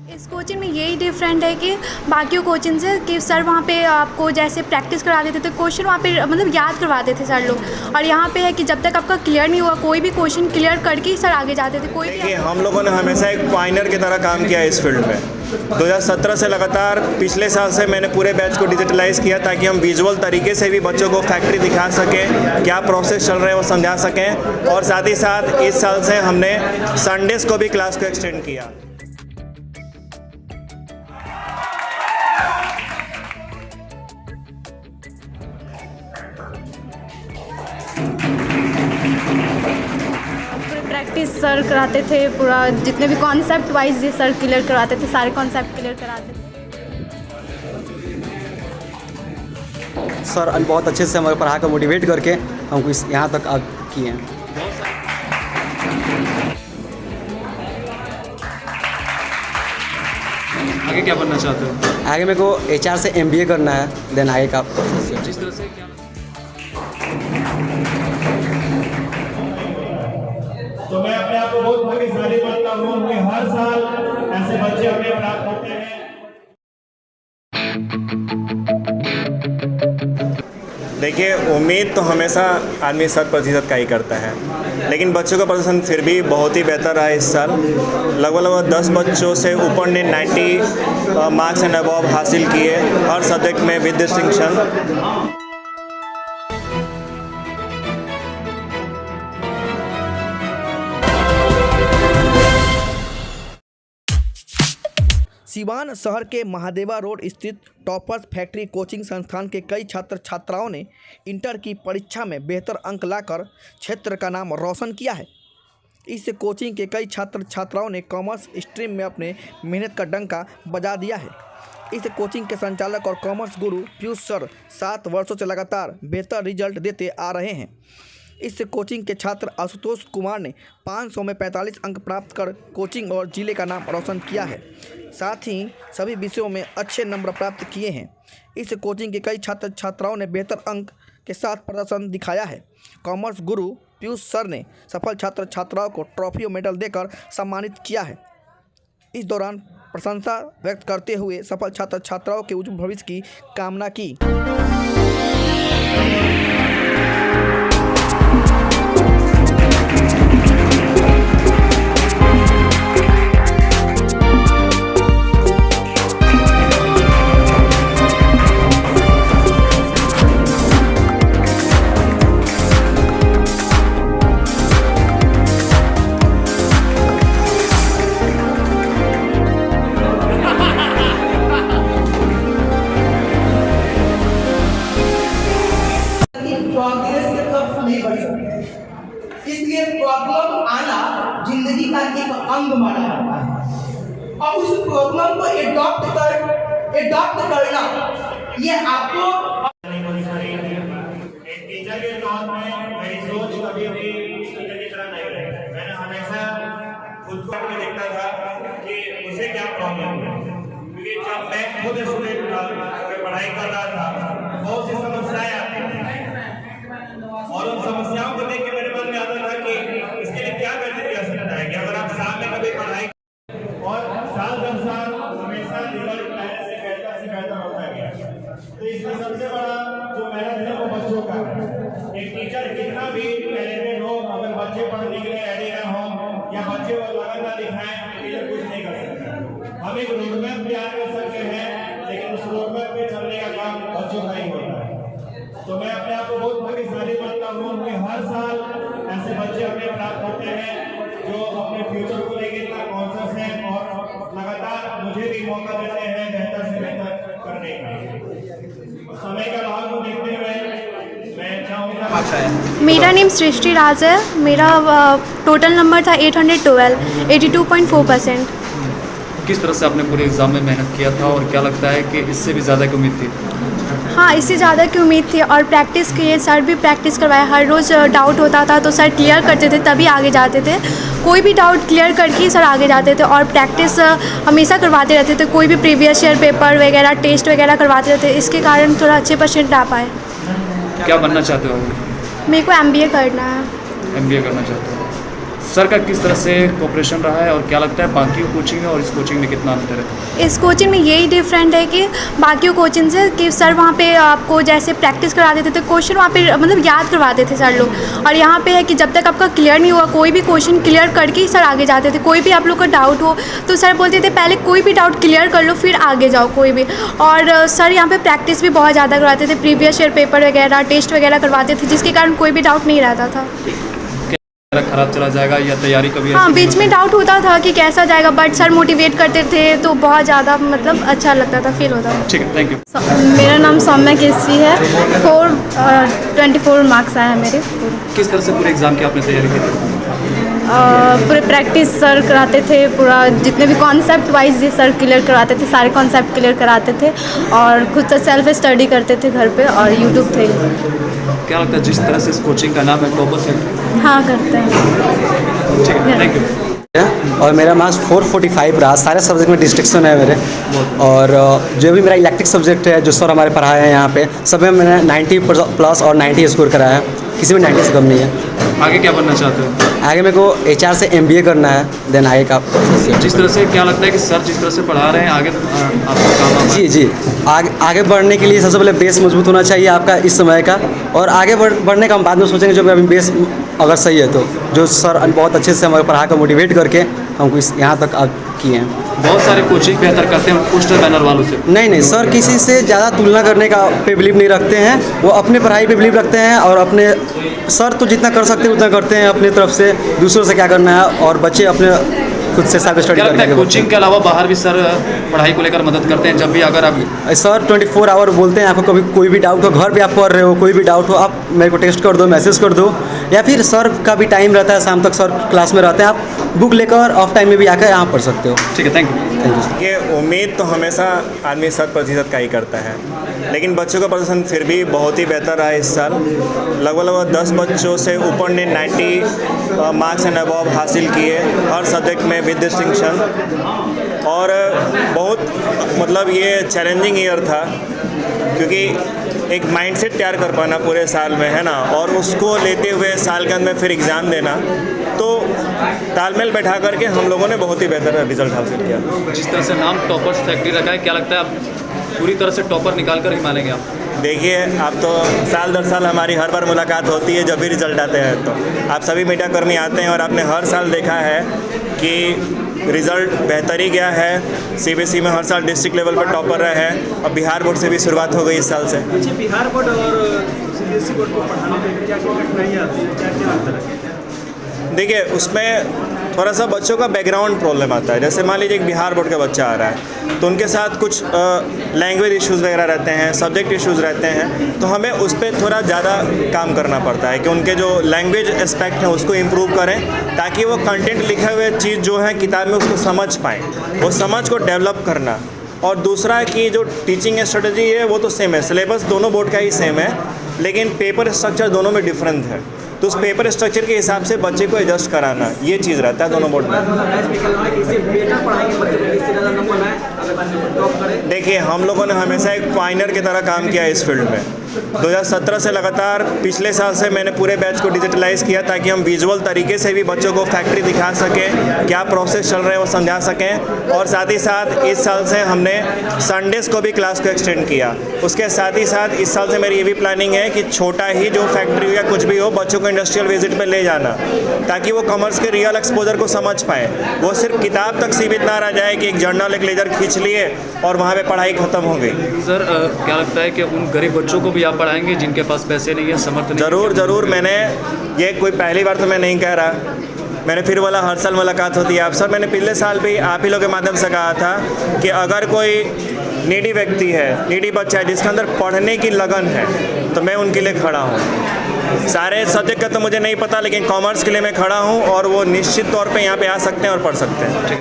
इस कोचिंग में यही डिफरेंट है कि बाकी कोचिंग से कि सर वहाँ पे आपको जैसे प्रैक्टिस करा देते थे, क्वेश्चन वहाँ पे मतलब याद करवाते थे सर लोग, और यहाँ पे है कि जब तक आपका क्लियर नहीं हुआ कोई भी क्वेश्चन क्लियर करके ही सर आगे जाते थे। कोई भी हम लोगों ने हमेशा एक पायनियर की तरह काम किया इस फील्ड में। 2017 से लगातार पिछले साल से मैंने पूरे बैच को डिजिटलाइज़ किया ताकि हम विजुअल तरीके से भी बच्चों को फैक्ट्री दिखा सकें, क्या प्रोसेस चल रहे हैं वो समझा सकें। और साथ ही साथ इस साल से हमने संडेज़ को भी क्लास को एक्सटेंड किया। प्रैक्टिस सर कराते थे, पूरा जितने भी कॉन्सेप्ट वाइज ये सर क्लियर करवाते थे, सारे कॉन्सेप्ट क्लियर कराते थे। सर बहुत अच्छे से हमें पढ़ा कर मोटिवेट करके हमको इस यहाँ तक किए हैं। आगे क्या बनना चाहते हो? आगे मेरे को HR से MBA करना है, देन आगे का जिस तरह से क्या तो मैं अपने आप को बहुत भाग्यशाली मानता हूँ कि हर साल ऐसे बच्चे हमें प्राप्त होते हैं। देखिए, उम्मीद तो हमेशा आदमी 100% का ही करता है, लेकिन बच्चों का प्रदर्शन फिर भी बहुत ही बेहतर रहा इस साल। लगभग 10 बच्चों से ऊपर ने 90 मार्क्स एंड अबव हासिल किए हर सब्जेक्ट में विद डिस्टिंक्शन। सिवान शहर के महादेवा रोड स्थित टॉपर्स फैक्ट्री कोचिंग संस्थान के कई छात्र छात्राओं ने इंटर की परीक्षा में बेहतर अंक लाकर क्षेत्र का नाम रोशन किया है। इस कोचिंग के कई छात्र छात्राओं ने कॉमर्स स्ट्रीम में अपने मेहनत का डंका बजा दिया है। इस कोचिंग के संचालक और कॉमर्स गुरु पीयूष सर 7 वर्षों से लगातार बेहतर रिजल्ट देते आ रहे हैं। इस कोचिंग के छात्र आशुतोष कुमार ने 500 में 45 अंक प्राप्त कर कोचिंग और जिले का नाम रोशन किया है। साथ ही सभी विषयों में अच्छे नंबर प्राप्त किए हैं। इस कोचिंग के कई छात्र छात्राओं ने बेहतर अंक के साथ प्रदर्शन दिखाया है। कॉमर्स गुरु पीयूष सर ने सफल छात्र छात्राओं को ट्रॉफी और मेडल देकर सम्मानित किया है। इस दौरान प्रशंसा व्यक्त करते हुए सफल छात्र छात्राओं के उज्ज्वल भविष्य की कामना की। इसलिए प्रॉब्लम आना जिंदगी का एक अंग माना जाता है और उस प्रॉब्लम को एडॉप्ट करना ये आपको एक टीचर के तौर में मेरी सोच कभी भी टीचर की तरह नहीं रही। मैंने हमेशा खुद को देखता था कि मुझे क्या प्रॉब्लम है, क्योंकि जब मैं खुद स्टूडेंट था, पढ़ाई कर रहा था, बहुत सी समस्याएं आती थी और उन समस्याओं को देख के मेरे मन में आता था कि इसके लिए क्या किया सकता है। कि अगर आप साल में कभी पढ़ाई और साल दर साल हमेशा रिजल्ट पहले से बेहतर होता गया, तो इसमें सबसे बड़ा जो मेहनत है वो बच्चों का है। एक टीचर कितना भी टैलेंटेड हो, अगर बच्चे पढ़ने के लिए रेडी ना हो या बच्चे वो लगन ना दिखाएं, टीचर कुछ नहीं कर सकता। हम एक रोडमैप तैयार कर सकते हैं, लेकिन उस रोडमैप पे चलने का काम बच्चों का ही होता है। तो मैं अपने आप को बहुत भाग्यशाली मानता हूँ कि हर साल ऐसे बच्चे हमें प्राप्त होते हैं जो अपने फ्यूचर को लेकर इतना कॉन्शियस हैं और लगातार मुझे भी मौका देते हैं बेहतर से बेहतर करने का। समय का भाव को देखते हुए मैं चाहूँगा। मेरा नेम सृष्टि राज है। मेरा टोटल नंबर था 812, 82.4%। किस तरह से आपने पूरे एग्ज़ाम में मेहनत किया था और क्या लगता है कि इससे भी ज़्यादा की उम्मीद थी? हाँ, इससे ज़्यादा की उम्मीद थी और प्रैक्टिस किए, सर भी प्रैक्टिस करवाए। हर रोज़ डाउट होता था तो सर क्लियर करते थे, तभी आगे जाते थे। कोई भी डाउट क्लियर करके ही सर आगे जाते थे और प्रैक्टिस हमेशा करवाते रहते थे। कोई भी प्रीवियस ईयर पेपर वगैरह, टेस्ट वगैरह करवाते रहते, इसके कारण थोड़ा अच्छे परसेंट आ पाए। क्या बनना चाहते हो? मेरे को MBA करना है। MBA करना चाहते हो? सर का किस तरह से कोऑपरेशन रहा है और क्या लगता है बाकी कोचिंग में और इस कोचिंग में कितना अंतर है? इस कोचिंग में यही डिफरेंट है कि बाकी कोचिंग से कि सर वहाँ पे आपको जैसे प्रैक्टिस करा देते थे, क्वेश्चन वहाँ पे मतलब याद करवाते थे सर लोग, और यहाँ पे है कि जब तक आपका क्लियर नहीं हुआ कोई भी क्वेश्चन क्लियर करके ही सर आगे जाते थे। कोई भी आप लोग का डाउट हो तो सर बोलते थे पहले कोई भी डाउट क्लियर कर लो फिर आगे जाओ कोई भी। और सर यहाँ पे प्रैक्टिस भी बहुत ज़्यादा करवाते थे, प्रीवियस ईयर पेपर वगैरह टेस्ट वगैरह करवाते थे, जिसके कारण कोई भी डाउट नहीं रहता था। खराब चला जाएगा या तैयारी कभी हाँ, ऐसी बीच में डाउट होता था कि कैसा जाएगा, बट सर मोटिवेट करते थे तो बहुत ज़्यादा मतलब अच्छा लगता था, फील होता था। ठीक है, थैंक यू। मेरा नाम सौम्या केसरी है। 24 मार्क्स आए हैं मेरे। किस तरह से पूरे एग्जाम की आपने तैयारी की थी? पूरे प्रैक्टिस सर कराते थे, पूरा जितने भी कॉन्सेप्ट वाइज ये सर क्लियर करवाते थे, सारे कॉन्सेप्ट क्लियर कराते थे, और खुद से सेल्फ स्टडी करते थे घर पे, और यूट्यूब थे। क्या लगता है जिस तरह से इस कोचिंग का नाम है टॉपर फैक्ट्री? हाँ, करते हैं। ठीक है, थैंक यू। और मेरा मार्क्स 445 रहा, सारे सब्जेक्ट में डिस्ट्रिक्शन है मेरे। और जो भी मेरा इलेक्ट्रिक सब्जेक्ट है जो सर हमारे पढ़ाए हैं यहाँ पे, सब में मैंने 90+ और 90 स्कोर कराया है, किसी में 90 से कम नहीं है। आगे क्या बनना चाहते हो? आगे मेरे को HR से MBA करना है, देन आगे का जिस तरह से क्या लगता है कि सर जिस तरह से पढ़ा रहे हैं आगे आपको काम आना? जी आगे बढ़ने के लिए सबसे पहले बेस मजबूत होना चाहिए आपका इस समय का, और आगे बढ़ने का हम बाद में सोचेंगे जब अभी बेस अगर सही है तो। जो सर बहुत अच्छे से हमें पढ़ा कर मोटिवेट करके हमको यहाँ तक किए हैं। बहुत सारे कोचिंग बेहतर करते हैं पोस्टर बैनर वालों से। नहीं, सर किसी से ज़्यादा तुलना करने का पे बिलीव नहीं रखते हैं, वो अपने पढ़ाई पे बिलीव रखते हैं, और अपने सर तो जितना कर सकते हैं उतना करते हैं अपनी तरफ से, दूसरों से क्या करना है, और बच्चे अपने खुद से सेल्फ स्टडी करते हैं। कोचिंग के अलावा बाहर भी सर पढ़ाई को लेकर मदद करते हैं जब भी अगर आप? सर 24 आवर बोलते हैं, आपको कभी कोई भी डाउट हो, घर पे आप पढ़ रहे हो, कोई भी डाउट हो आप मेरे को टेक्स्ट कर दो, मैसेज कर दो, या फिर सर का भी टाइम रहता है, शाम तक सर क्लास में रहते हैं, आप बुक लेकर ऑफ टाइम में भी आकर यहाँ पढ़ सकते हो। ठीक है, थैंक यू। ये उम्मीद तो हमेशा आदमी 100% का ही करता है, लेकिन बच्चों का प्रदर्शन फिर भी बहुत ही बेहतर रहा इस साल। लगभग 10 बच्चों से ऊपर ने 90 मार्क्स एंड अबव हासिल किए हर सब्जेक्ट में विद डिस्टिंक्शन। और बहुत मतलब ये चैलेंजिंग ईयर था, क्योंकि एक माइंडसेट तैयार कर पाना पूरे साल में, है ना, और उसको लेते हुए साल के अंत में फिर एग्ज़ाम देना, तो तालमेल बैठा करके हम लोगों ने बहुत ही बेहतर रिजल्ट हासिल किया। जिस तरह से नाम टॉपर्स फैक्ट्री रखा है, क्या लगता है आप पूरी तरह से टॉपर निकाल कर ही मानेंगे आप? देखिए, आप तो साल दर साल हमारी हर बार मुलाकात होती है जब भी रिजल्ट आते हैं, तो आप सभी मीडियाकर्मी आते हैं और आपने हर साल देखा है कि रिज़ल्ट बेहतर ही गया है। CBSE में हर साल डिस्ट्रिक्ट लेवल पर टॉपर रहे हैं, अब बिहार बोर्ड से भी शुरुआत हो गई इस साल से। अच्छा, बिहार बोर्ड और CBSE बोर्ड को पढ़ाने में क्या क्या कठिनाइयाँ आती हैं, क्या क्या अंतर है? देखिए, उसमें थोड़ा सा बच्चों का बैकग्राउंड प्रॉब्लम आता है। जैसे मान लीजिए एक बिहार बोर्ड का बच्चा आ रहा है, तो उनके साथ कुछ लैंग्वेज इश्यूज़ वगैरह रहते हैं, सब्जेक्ट इश्यूज़ रहते हैं, तो हमें उस पर थोड़ा ज़्यादा काम करना पड़ता है कि उनके जो लैंग्वेज एस्पेक्ट है उसको इम्प्रूव करें, ताकि वो कंटेंट लिखे हुए चीज़ जो है किताब में उसको समझ पाएँ, वो समझ को डेवलप करना। और दूसरा कि जो टीचिंग स्ट्रेटजी है वो तो सेम है, सिलेबस दोनों बोर्ड का ही सेम है, लेकिन पेपर स्ट्रक्चर दोनों में डिफरेंट है, तो उस पेपर स्ट्रक्चर के हिसाब से बच्चे को एडजस्ट कराना, ये चीज़ रहता है दोनों बोर्ड में। देखिए, हम लोगों ने हमेशा एक पायनियर की तरह काम किया इस फील्ड में। 2017 से लगातार पिछले साल से मैंने पूरे बैच को डिजिटलाइज़ किया, ताकि हम विजुअल तरीके से भी बच्चों को फैक्ट्री दिखा सकें, क्या प्रोसेस चल रहे हैं वो समझा सकें। और साथ ही साथ इस साल से हमने संडेज़ को भी क्लास को एक्सटेंड किया। उसके साथ ही साथ इस साल से मेरी ये भी प्लानिंग है कि छोटा ही जो फैक्ट्री हो या कुछ भी हो, बच्चों को इंडस्ट्रियल विजिट पे ले जाना, ताकि वो कॉमर्स के रियल एक्सपोजर को समझ पाएँ। वो सिर्फ किताब तक सीमित ना रह जाए कि एक जर्नल एक लेजर खींच लिए और वहाँ पे पढ़ाई ख़त्म हो गई। सर क्या लगता है कि उन गरीब बच्चों को भी आप पढ़ाएंगे जिनके पास पैसे नहीं है, समर्थ नहीं? ज़रूर। मैंने ये कोई पहली बार तो मैं नहीं कह रहा, मैंने फिर बोला हर साल मुलाकात होती है आप सर। मैंने पिछले साल भी आप ही लोग के माध्यम से कहा था कि अगर कोई नीडी व्यक्ति है, नीडी बच्चा है जिसके अंदर पढ़ने की लगन है, तो मैं उनके लिए खड़ा हूँ। सारे सब्जेक्ट का तो मुझे नहीं पता, लेकिन कॉमर्स के लिए मैं खड़ा हूँ, और वो निश्चित तौर पे यहाँ पे आ सकते हैं और पढ़ सकते हैं।